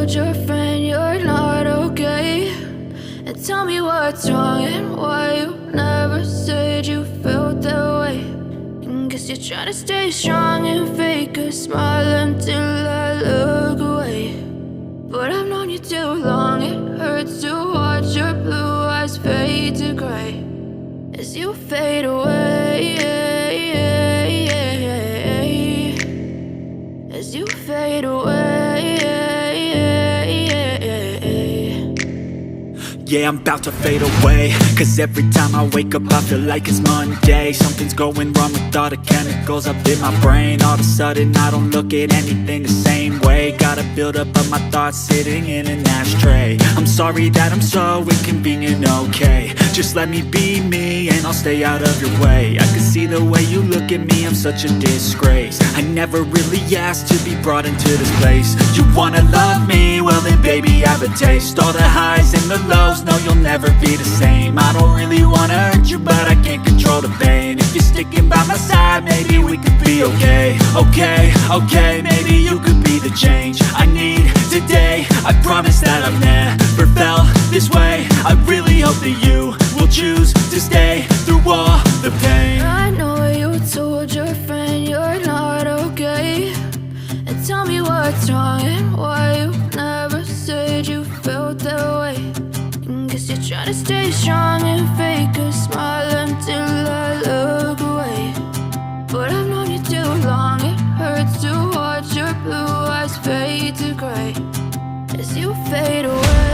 told your friend you're not okay? And tell me what's wrong and why you never said you felt that way. And guess you're trying to stay strong and fake a smile until I look away. But I've known you too long, it hurts to watch your blue eyes fade to gray as you fade away, as you fade away. Yeah, I'm about to fade away, cause every time I wake up I feel like it's Monday. Something's going wrong with all the chemicals up in my brain. All of a sudden I don't look at anything the same way. Got a buildup of my thoughts sitting in an ashtray. I'm sorry that I'm so inconvenient, okay? Just let me be me and I'll stay out of your way. I can see the way you look at me, I'm such a disgrace. I never really asked to be brought into this place. You wanna love me? Well then baby have a taste. All the highs and the lows, no you'll never be the same. I don't really wanna hurt you but I can't control the pain. If you're sticking by my side maybe we could be okay. Okay, maybe you could be the change I need today. I promise that I've never felt this way. I really hope that you will choose to stay through all the pain. I know you told your friend you're not okay. And tell me what's wrong and why you never said you felt that way. And guess you're trying to stay strong and fake a smile until I look away. But I've known you too long, it hurts to watch your blue eyes fade to gray as you fade away.